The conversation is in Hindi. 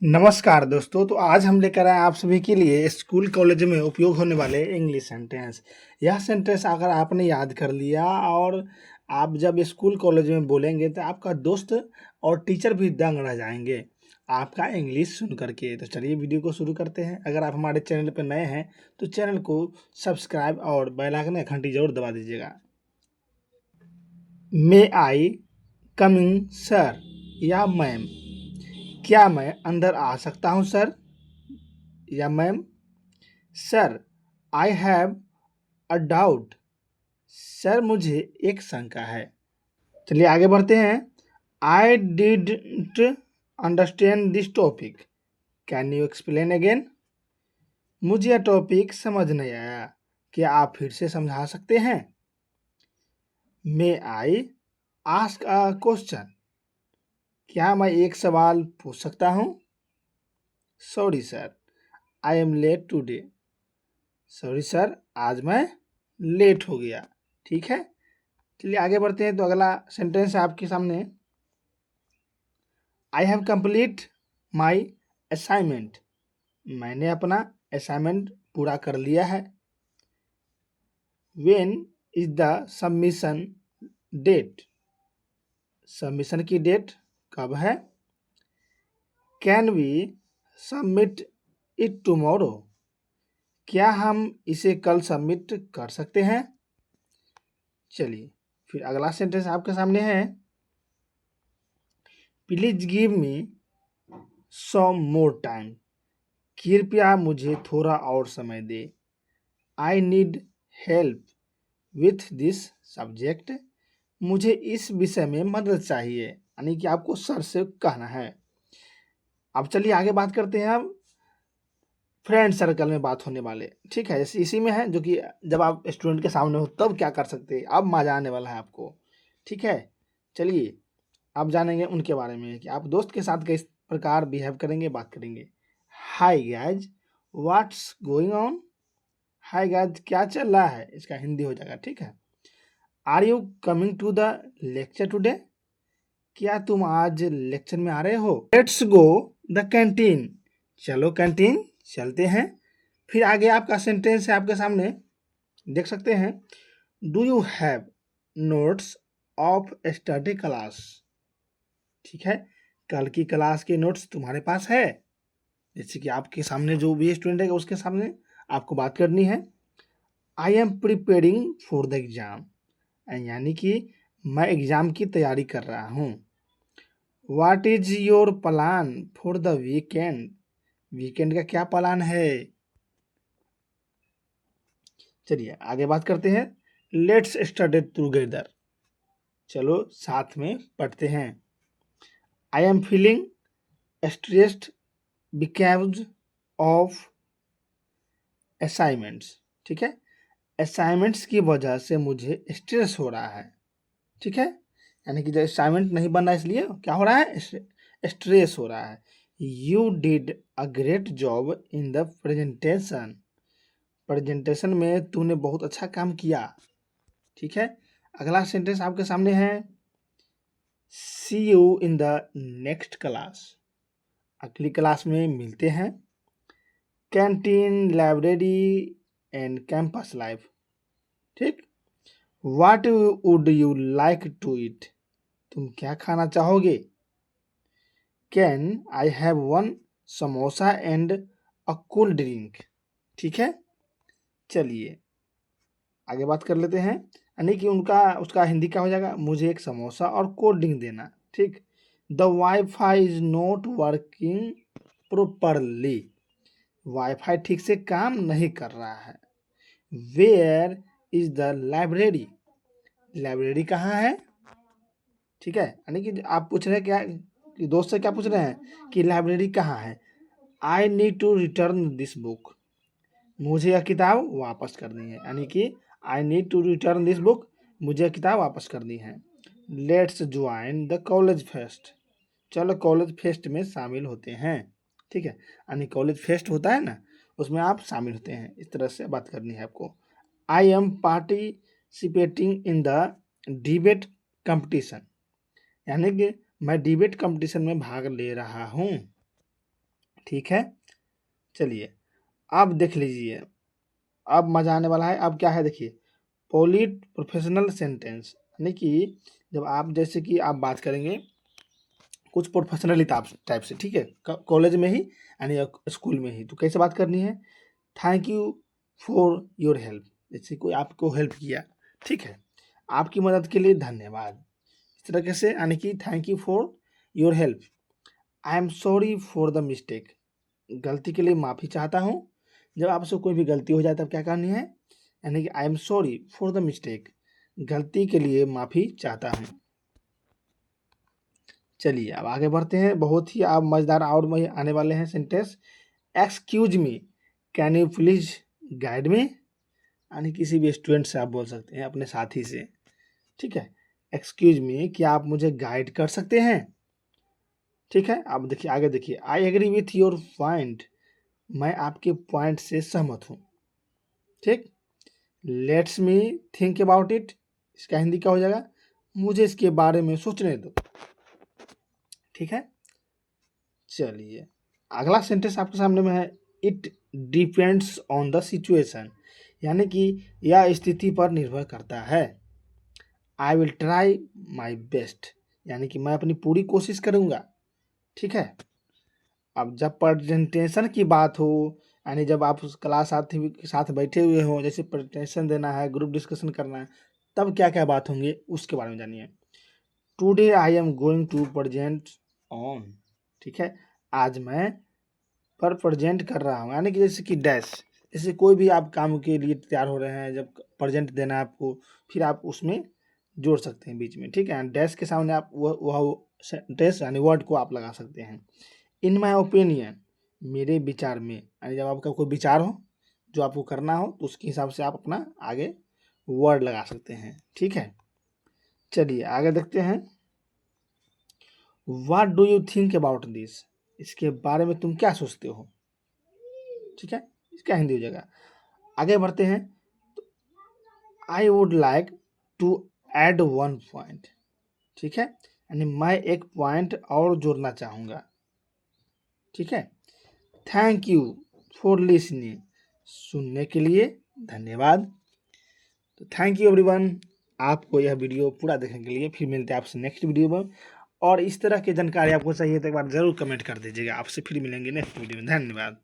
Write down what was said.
नमस्कार दोस्तों। तो आज हम लेकर आए आप सभी के लिए स्कूल कॉलेज में उपयोग होने वाले इंग्लिश सेंटेंस। यह सेंटेंस अगर आपने याद कर लिया और आप जब स्कूल कॉलेज में बोलेंगे तो आपका दोस्त और टीचर भी दंग रह जाएंगे आपका इंग्लिश सुन करके। तो चलिए वीडियो को शुरू करते हैं। अगर आप हमारे चैनल पर नए हैं तो चैनल को सब्सक्राइब और बेल आइकन का घंटी जरूर दबा दीजिएगा। मे आई कमिंग सर या मैम? क्या मैं अंदर आ सकता हूँ सर या ma'am? Sir, I have a doubt. Sir, मुझे एक शंका है। चलिए आगे बढ़ते हैं। I didn't understand this topic, can you explain again? मुझे यह टॉपिक समझ नहीं आया, क्या आप फिर से समझा सकते हैं? मे आई आस्क अ क्वेश्चन, क्या मैं एक सवाल पूछ सकता हूँ? Sorry sir, I am late today. Sorry sir, आज मैं लेट हो गया। ठीक है, चलिए आगे बढ़ते हैं। तो अगला सेंटेंस है आपके सामने। I have complete my assignment. मैंने अपना असाइनमेंट पूरा कर लिया है। When is the submission date? Submission की डेट कब है? Can we submit it tomorrow? क्या हम इसे कल सबमिट कर सकते हैं? चलिए फिर अगला सेंटेंस आपके सामने है। Please give me some more time. कृपया मुझे थोड़ा और समय दे। I need help with this subject. मुझे इस विषय में मदद चाहिए, यानी कि आपको सर से कहना है। अब चलिए आगे बात करते हैं। अब फ्रेंड सर्कल में बात होने वाले, ठीक है, जैसे इसी में है जो कि जब आप स्टूडेंट के सामने हो तब क्या कर सकते हैं। अब मजा आने वाला है आपको, ठीक है। चलिए आप जानेंगे उनके बारे में कि आप दोस्त के साथ किस प्रकार बिहेव करेंगे, बात करेंगे। Hi guys, what's going on? Hi guys, क्या चल रहा है, इसका हिंदी हो जाएगा, ठीक है। Are you coming to the lecture today? क्या तुम आज लेक्चर में आ रहे हो? Let's go the canteen. चलो कैंटीन चलते हैं। फिर आगे आपका सेंटेंस है आपके सामने, देख सकते हैं। Do you have notes of study class? ठीक है, कल की क्लास के नोट्स तुम्हारे पास है? जैसे कि आपके सामने जो भी स्टूडेंट है उसके सामने आपको बात करनी है। I am preparing for the exam, यानी कि मैं एग्जाम की तैयारी कर रहा हूँ। What is your plan for the weekend? Weekend का क्या प्लान है? चलिए आगे बात करते हैं। Let's study together. चलो साथ में पढ़ते हैं। I am feeling stressed because of assignments. ठीक है, असाइनमेंट्स की वजह से मुझे स्ट्रेस हो रहा है। ठीक है, यानी कि जो असाइनमेंट नहीं बन रहा है इसलिए क्या हो रहा है, स्ट्रेस हो रहा है। You did a great job in the presentation. Presentation में तूने बहुत अच्छा काम किया। ठीक है, अगला सेंटेंस आपके सामने है। See you in the next class. अगली क्लास में मिलते हैं। Canteen, library and campus life. ठीक, what would you like to eat? तुम क्या खाना चाहोगे? Can I have one samosa and a cool drink? ठीक है, चलिए आगे बात कर लेते हैं। यानी कि उनका उसका हिंदी क्या हो जाएगा, मुझे एक समोसा और कोल्ड ड्रिंक देना। ठीक, the wifi is not working properly. Wifi ठीक से काम नहीं कर रहा है। Where is the library? Library कहाँ है? ठीक है, यानी कि आप पूछ रहे हैं क्या, कि दोस्त से क्या पूछ रहे हैं कि लाइब्रेरी कहाँ है। I need to return this book. मुझे यह किताब वापस करनी है, यानी कि I need to return this book, मुझे यह किताब वापस करनी है। Let's join the college fest. चलो कॉलेज फेस्ट में शामिल होते हैं। ठीक है, यानी कॉलेज फेस्ट होता है ना, उसमें आप शामिल होते हैं। इस तरह से बात करनी है आपको। I am participating in the debate competition, यानी कि मैं डिबेट कंपटीशन में भाग ले रहा हूँ। ठीक है, चलिए अब देख लीजिए, अब मजा आने वाला है। अब क्या है देखिए, पोलिट प्रोफेशनल सेंटेंस, यानी कि जब आप जैसे कि आप बात करेंगे कुछ प्रोफेशनली टाइप से, ठीक है, कॉलेज में ही यानी स्कूल में ही, तो कैसे बात करनी है, thank you for your help, जैसे कोई आपको हेल्प किया, ठीक है, आपकी मदद के लिए धन्यवाद, इस तरह से, यानी कि thank you for your help. I am sorry for the mistake, गलती के लिए माफ़ी चाहता हूँ। जब आपसे कोई भी गलती हो जाए तब क्या करनी है, यानी कि I am sorry for the mistake, गलती के लिए माफ़ी चाहता हूँ। चलिए अब आगे बढ़ते हैं, बहुत ही आप मज़ेदार और आने वाले हैं sentence. Excuse me, can you please guide me, यानी किसी भी स्टूडेंट से आप बोल सकते हैं, अपने साथी से, ठीक है, एक्सक्यूज मी, क्या आप मुझे गाइड कर सकते हैं, ठीक है। अब देखिए आगे देखिए, I agree with your point, मैं आपके पॉइंट से सहमत हूँ, ठीक। Let's me think about it, इसका हिंदी क्या हो जाएगा, मुझे इसके बारे में सोचने दो, ठीक है। चलिए अगला सेंटेंस आपके सामने में है, it depends on the situation, यानी कि यह स्थिति पर निर्भर करता है। I will try my best, यानी कि मैं अपनी पूरी कोशिश करूँगा, ठीक है। अब जब प्रेजेंटेशन की बात हो, यानी जब आप उस क्लास साथी के साथ बैठे हुए हो, जैसे प्रेजेंटेशन देना है, ग्रुप डिस्कशन करना है, तब क्या क्या बात होंगे उसके बारे में जानिए। Today I am going to present on, ठीक है, आज मैं पर प्रेजेंट कर रहा हूँ, यानी कि जैसे कि डैश, जैसे कोई भी आप काम के लिए तैयार हो रहे हैं, जब प्रेजेंट देना है आपको, फिर आप उसमें जोड़ सकते हैं बीच में, ठीक है, डैश के सामने आप वह सेंटेंस यानी वर्ड को आप लगा सकते हैं। इन माई ओपिनियन, मेरे विचार में, यानी जब आपका कोई विचार हो जो आपको करना हो, तो उसके हिसाब से आप अपना आगे वर्ड लगा सकते हैं, ठीक है। चलिए आगे देखते हैं, what do you think about this, इसके बारे में तुम क्या सोचते हो, ठीक है, इसका हिंदी हो जाएगा। आगे बढ़ते हैं, I would like to add one point, ठीक है, यानी मैं एक पॉइंट और जोड़ना चाहूँगा, ठीक है। थैंक यू फॉर लिसनिंग, सुनने के लिए धन्यवाद। तो थैंक यू एवरीवन, आपको यह वीडियो पूरा देखने के लिए, फिर मिलते हैं आपसे नेक्स्ट वीडियो में। और इस तरह की जानकारी आपको चाहिए तो एक बार ज़रूर कमेंट कर दीजिएगा, आपसे फिर मिलेंगे नेक्स्ट वीडियो में, धन्यवाद।